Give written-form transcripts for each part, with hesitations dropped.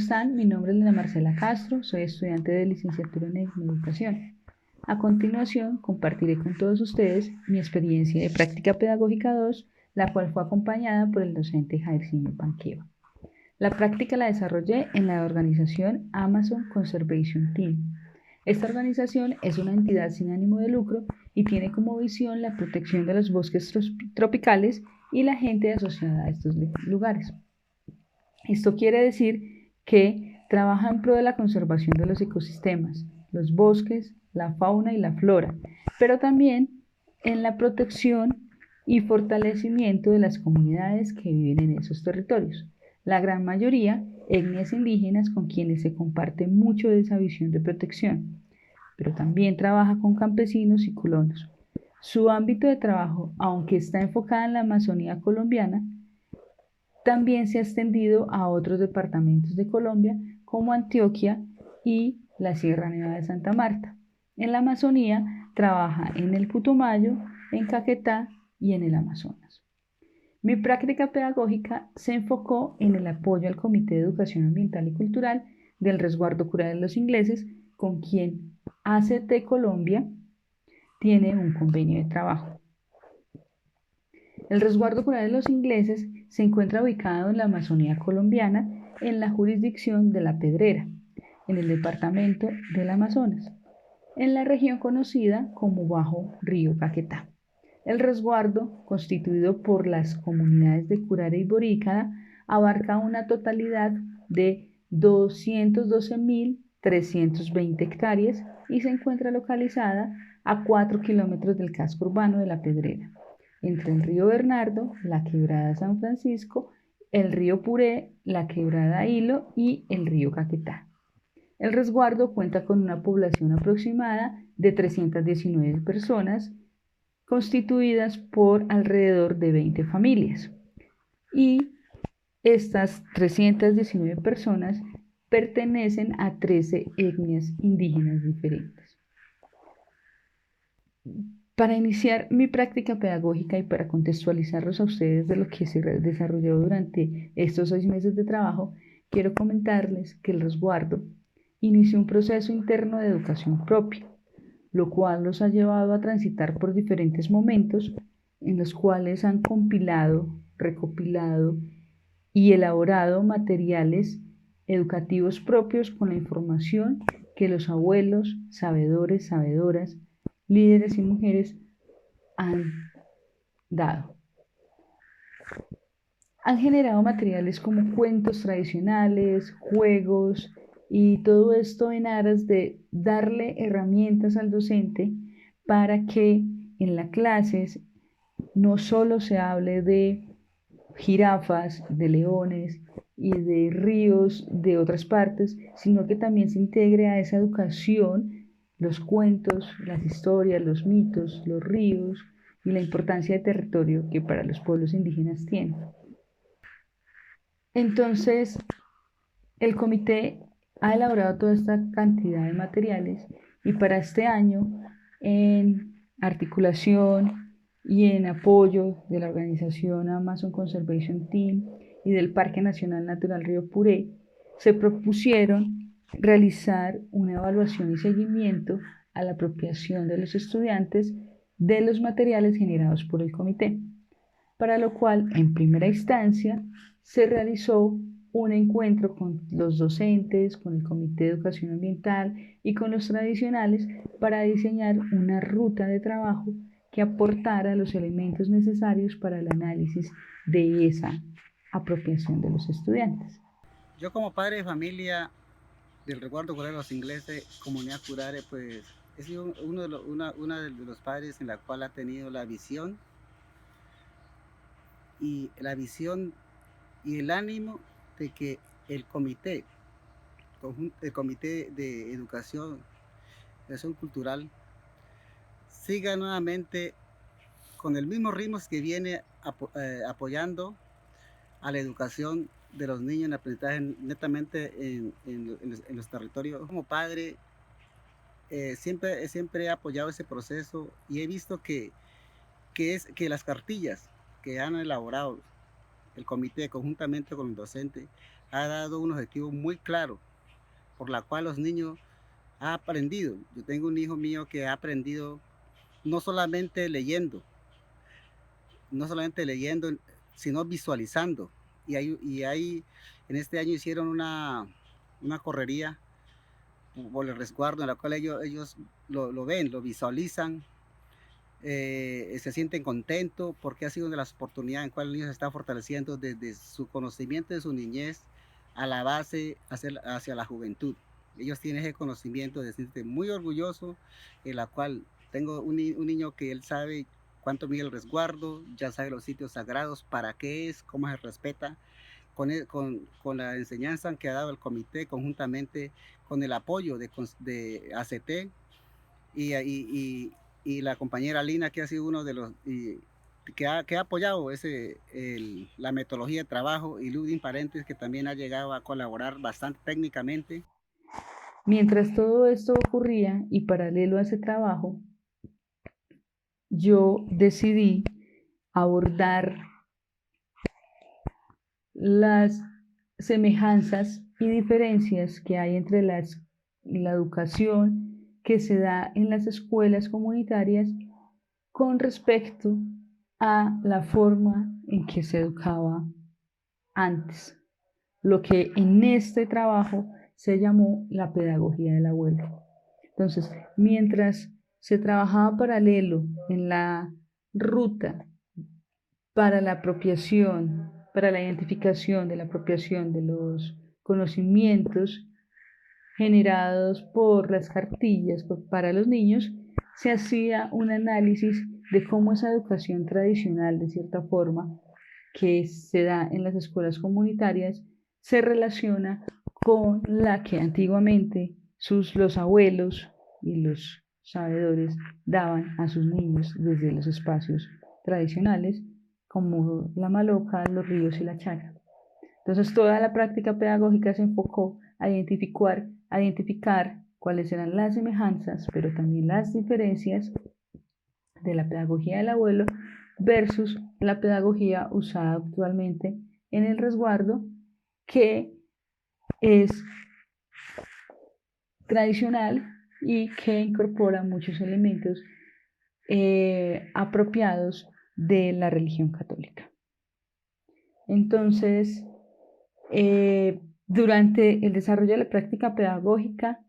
están? Mi nombre es Lina Marcela Castro, soy estudiante de licenciatura en educación. A continuación, compartiré con todos ustedes mi experiencia de práctica pedagógica 2, la cual fue acompañada por el docente Jairzinho Panqueva. La práctica la desarrollé en la organización Amazon Conservation Team. Esta organización es una entidad sin ánimo de lucro y tiene como visión la protección de los bosques tropicales y la gente asociada a estos lugares. Esto quiere decir que trabaja en pro de la conservación de los ecosistemas, los bosques, la fauna y la flora, pero también en la protección y fortalecimiento de las comunidades que viven en esos territorios. La gran mayoría, etnias indígenas con quienes se comparte mucho de esa visión de protección, pero también trabaja con campesinos y colonos. Su ámbito de trabajo, aunque está enfocada en la Amazonía colombiana, también se ha extendido a otros departamentos de Colombia como Antioquia y la Sierra Nevada de Santa Marta. En la Amazonía trabaja en el Putumayo, en Caquetá y en el Amazonas. Mi práctica pedagógica se enfocó en el apoyo al Comité de Educación Ambiental y Cultural del Resguardo Cural de los Ingleses, con quien ACT Colombia tiene un convenio de trabajo. El Resguardo Cural de los Ingleses se encuentra ubicado en la Amazonía colombiana, en la jurisdicción de La Pedrera, en el departamento del Amazonas, en la región conocida como Bajo Río Caquetá. El resguardo, constituido por las comunidades de Curare y Borícara, abarca una totalidad de 212.320 hectáreas y se encuentra localizada a 4 kilómetros del casco urbano de La Pedrera, entre el río Bernardo, la quebrada San Francisco, el río Puré, la quebrada Hilo y el río Caquetá. El resguardo cuenta con una población aproximada de 319 personas, constituidas por alrededor de 20 familias. Y estas 319 personas pertenecen a 13 etnias indígenas diferentes. Para iniciar mi práctica pedagógica y para contextualizarlos a ustedes de lo que se desarrolló durante estos 6 meses de trabajo, quiero comentarles que el resguardo inició un proceso interno de educación propia, lo cual los ha llevado a transitar por diferentes momentos en los cuales han compilado, recopilado y elaborado materiales educativos propios con la información que los abuelos, sabedores, sabedoras, líderes y mujeres han dado. Han generado materiales como cuentos tradicionales, juegos y todo esto en aras de darle herramientas al docente para que en las clases no solo se hable de jirafas, de leones y de ríos de otras partes, sino que también se integre a esa educación los cuentos, las historias, los mitos, los ríos y la importancia de territorio que para los pueblos indígenas tiene. Entonces, el comité ha elaborado toda esta cantidad de materiales y para este año, en articulación y en apoyo de la organización Amazon Conservation Team y del Parque Nacional Natural Río Puré, se propusieron realizar una evaluación y seguimiento a la apropiación de los estudiantes de los materiales generados por el comité, para lo cual, en primera instancia, se realizó un encuentro con los docentes, con el Comité de Educación Ambiental y con los tradicionales para diseñar una ruta de trabajo que aportara los elementos necesarios para el análisis de esa apropiación de los estudiantes. Yo como padre de familia del resguardo Curare de los Ingleses, comunidad Curare, pues he sido una de los padres en la cual ha tenido la visión y el ánimo de que el comité de educación cultural siga nuevamente con el mismo ritmo que viene apoyando a la educación de los niños en aprendizaje netamente en los territorios. Como padre, siempre he apoyado ese proceso y he visto que las cartillas que han elaborado el comité conjuntamente con el docente ha dado un objetivo muy claro, por la cual los niños han aprendido. Yo tengo un hijo mío que ha aprendido no solamente leyendo, no solamente leyendo, sino visualizando. Y hay en este año hicieron una correría por el resguardo en la cual ellos lo ven, lo visualizan, se sienten contentos porque ha sido una de las oportunidades en cuales el niño se está fortaleciendo desde su conocimiento de su niñez a la base hacia la juventud. Ellos tienen ese conocimiento de sentirse muy orgulloso, en la cual tengo un niño que él sabe cuánto mide el resguardo, ya sabe los sitios sagrados, para qué es, cómo se respeta, con la enseñanza que ha dado el comité conjuntamente con el apoyo de ACT y la compañera Lina, que ha sido uno de los que ha apoyado la metodología de trabajo, y Ludin Paréntesis, que también ha llegado a colaborar bastante técnicamente. Mientras todo esto ocurría y paralelo a ese trabajo, yo decidí abordar las semejanzas y diferencias que hay entre la educación que se da en las escuelas comunitarias con respecto a la forma en que se educaba antes, lo que en este trabajo se llamó la pedagogía del abuelo. Entonces, mientras se trabajaba paralelo en la ruta para la apropiación, para la identificación de la apropiación de los conocimientos generados por las cartillas para los niños, se hacía un análisis de cómo esa educación tradicional, de cierta forma, que se da en las escuelas comunitarias, se relaciona con la que antiguamente los abuelos y los sabedores daban a sus niños desde los espacios tradicionales, como la maloca, los ríos y la chara. Entonces, toda la práctica pedagógica se enfocó a identificar cuáles eran las semejanzas, pero también las diferencias de la pedagogía del abuelo versus la pedagogía usada actualmente en el resguardo, que es tradicional y que incorpora muchos elementos apropiados de la religión católica. Entonces, durante el desarrollo de la práctica pedagógica,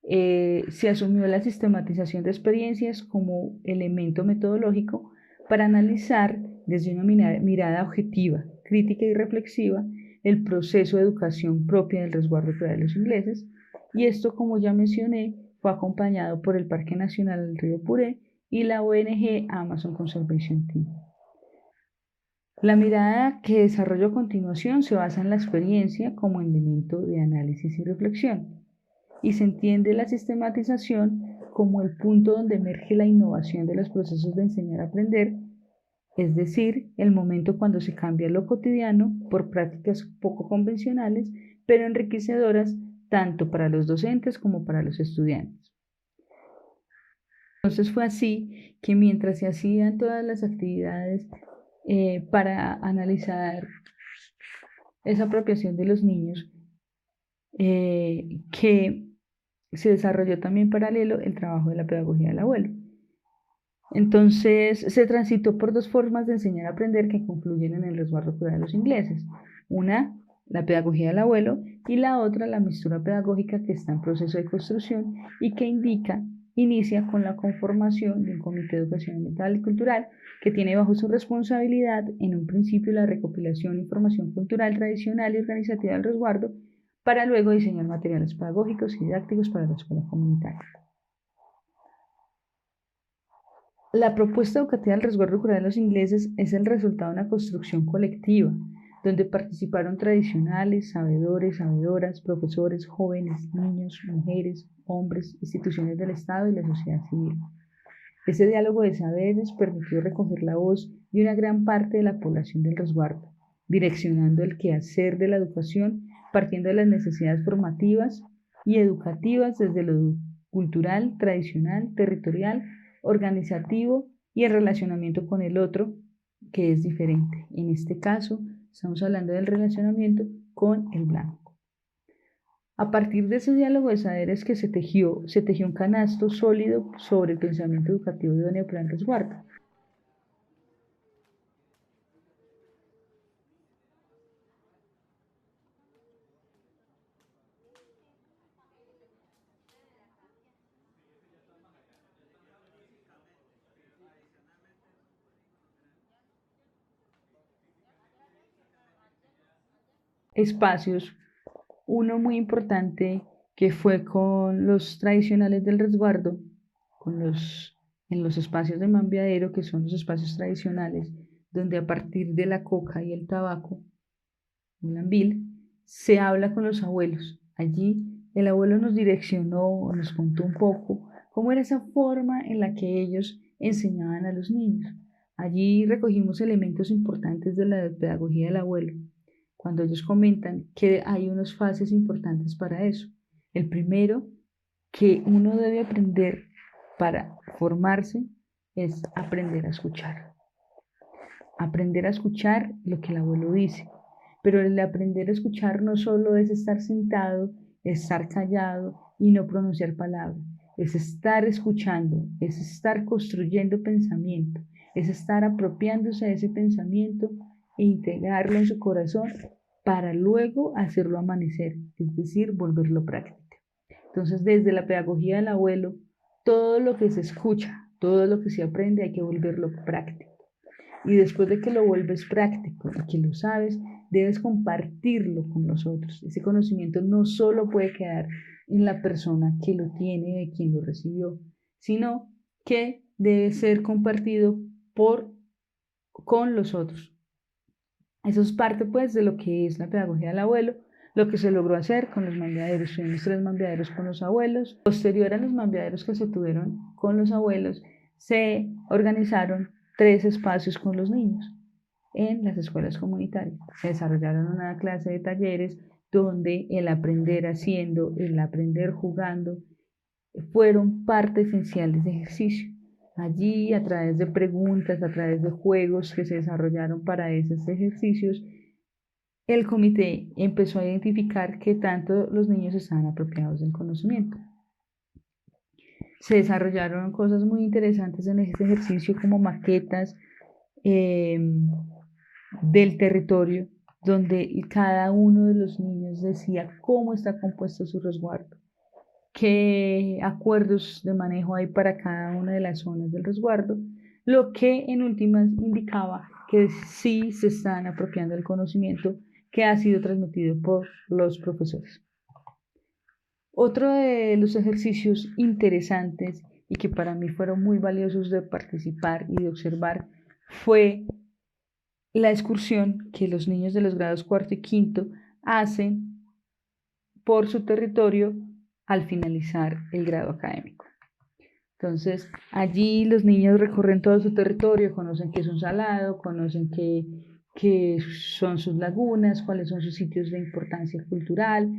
se asumió la sistematización de experiencias como elemento metodológico para analizar desde una mirada objetiva, crítica y reflexiva el proceso de educación propia del resguardo rural de los ingleses, y esto, como ya mencioné, fue acompañado por el Parque Nacional del Río Puré y la ONG Amazon Conservation Team. La mirada que desarrollo a continuación se basa en la experiencia como elemento de análisis y reflexión, y se entiende la sistematización como el punto donde emerge la innovación de los procesos de enseñar-aprender, es decir, el momento cuando se cambia lo cotidiano por prácticas poco convencionales, pero enriquecedoras tanto para los docentes como para los estudiantes. Entonces fue así que mientras se hacían todas las actividades para analizar esa apropiación de los niños, que se desarrolló también paralelo el trabajo de la pedagogía del abuelo. Entonces se transitó por dos formas de enseñar a aprender que confluyen en el resguardo rural de los ingleses. Una, la pedagogía del abuelo, y la otra, la mistura pedagógica, que está en proceso de construcción y que inicia con la conformación de un comité de educación ambiental y cultural que tiene bajo su responsabilidad en un principio la recopilación de información cultural tradicional y organizativa del resguardo, para luego diseñar materiales pedagógicos y didácticos para la escuela comunitaria. La propuesta educativa del resguardo rural de los ingleses es el resultado de una construcción colectiva, donde participaron tradicionales, sabedores, sabedoras, profesores, jóvenes, niños, mujeres, hombres, instituciones del Estado y la sociedad civil. Ese diálogo de saberes permitió recoger la voz de una gran parte de la población del resguardo, direccionando el quehacer de la educación partiendo de las necesidades formativas y educativas desde lo cultural, tradicional, territorial, organizativo y el relacionamiento con el otro, que es diferente. En este caso, estamos hablando del relacionamiento con el blanco. A partir de ese diálogo de saberes que se tejió un canasto sólido sobre el pensamiento educativo idóneo para el resguardo. Espacios, uno muy importante que fue con los tradicionales del resguardo, en los espacios de mambiadero, que son los espacios tradicionales, donde a partir de la coca y el tabaco, el ambil, se habla con los abuelos. Allí el abuelo nos direccionó, nos contó un poco cómo era esa forma en la que ellos enseñaban a los niños. Allí recogimos elementos importantes de la pedagogía del abuelo, cuando ellos comentan que hay unas fases importantes para eso. El primero, que uno debe aprender para formarse, es aprender a escuchar. Aprender a escuchar lo que el abuelo dice. Pero el aprender a escuchar no solo es estar sentado, estar callado y no pronunciar palabras. Es estar escuchando, es estar construyendo pensamiento, es estar apropiándose de ese pensamiento e integrarlo en su corazón para luego hacerlo amanecer, es decir, volverlo práctico. Entonces, desde la pedagogía del abuelo, todo lo que se escucha, todo lo que se aprende, hay que volverlo práctico. Y después de que lo vuelves práctico y que lo sabes, debes compartirlo con los otros. Ese conocimiento no solo puede quedar en la persona que lo tiene, de quien lo recibió, sino que debe ser compartido con los otros. Eso es parte pues de lo que es la pedagogía del abuelo, lo que se logró hacer con los mambiaderos. Tuvimos 3 mambiaderos con los abuelos. Posterior a los mambiaderos que se tuvieron con los abuelos, se organizaron 3 espacios con los niños en las escuelas comunitarias. Se desarrollaron una clase de talleres donde el aprender haciendo, el aprender jugando, fueron parte esencial de ese ejercicio. Allí, a través de preguntas, a través de juegos que se desarrollaron para esos ejercicios, el comité empezó a identificar que tanto los niños estaban apropiados del conocimiento. Se desarrollaron cosas muy interesantes en este ejercicio, como maquetas del territorio, donde cada uno de los niños decía cómo está compuesto su resguardo, qué acuerdos de manejo hay para cada una de las zonas del resguardo, lo que en últimas indicaba que sí se están apropiando del conocimiento que ha sido transmitido por los profesores. Otro de los ejercicios interesantes y que para mí fueron muy valiosos de participar y de observar fue la excursión que los niños de los grados 4 y 5 hacen por su territorio al finalizar el grado académico. Entonces, allí los niños recorren todo su territorio, conocen qué es un salado, conocen qué son sus lagunas, cuáles son sus sitios de importancia cultural,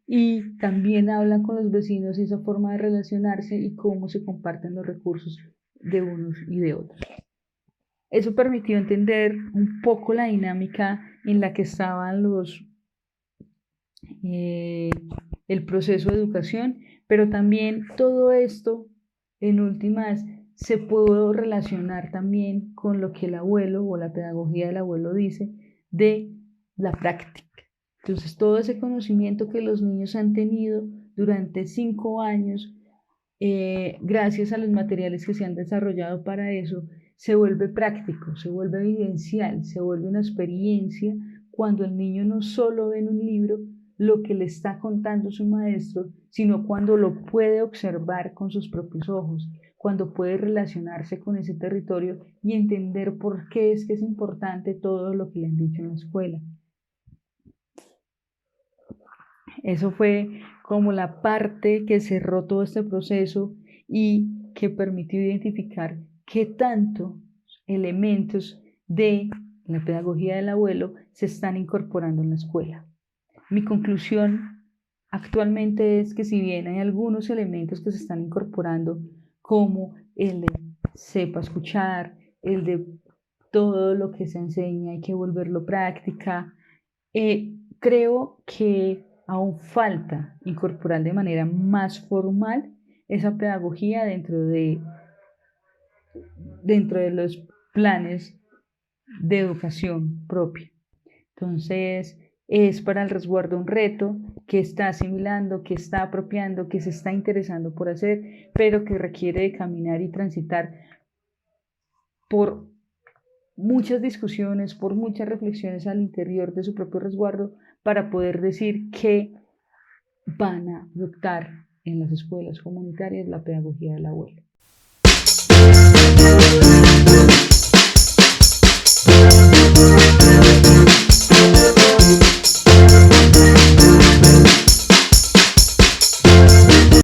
y también hablan con los vecinos y esa forma de relacionarse y cómo se comparten los recursos de unos y de otros. Eso permitió entender un poco la dinámica en la que estaban el proceso de educación, pero también todo esto, en últimas, se pudo relacionar también con lo que el abuelo o la pedagogía del abuelo dice de la práctica. Entonces, todo ese conocimiento que los niños han tenido durante 5 años, gracias a los materiales que se han desarrollado para eso, se vuelve práctico, se vuelve evidencial, se vuelve una experiencia cuando el niño no solo ve en un libro lo que le está contando su maestro, sino cuando lo puede observar con sus propios ojos, cuando puede relacionarse con ese territorio y entender por qué es que es importante todo lo que le han dicho en la escuela. Eso fue como la parte que cerró todo este proceso y que permitió identificar qué tanto elementos de la pedagogía del abuelo se están incorporando en la escuela. Mi conclusión actualmente es que si bien hay algunos elementos que se están incorporando, como el de sepa escuchar, el de todo lo que se enseña hay que volverlo práctica, creo que aún falta incorporar de manera más formal esa pedagogía dentro de los planes de educación propia. Entonces, es para el resguardo un reto que está asimilando, que está apropiando, que se está interesando por hacer, pero que requiere de caminar y transitar por muchas discusiones, por muchas reflexiones al interior de su propio resguardo para poder decir que van a adoptar en las escuelas comunitarias la pedagogía del abuelo.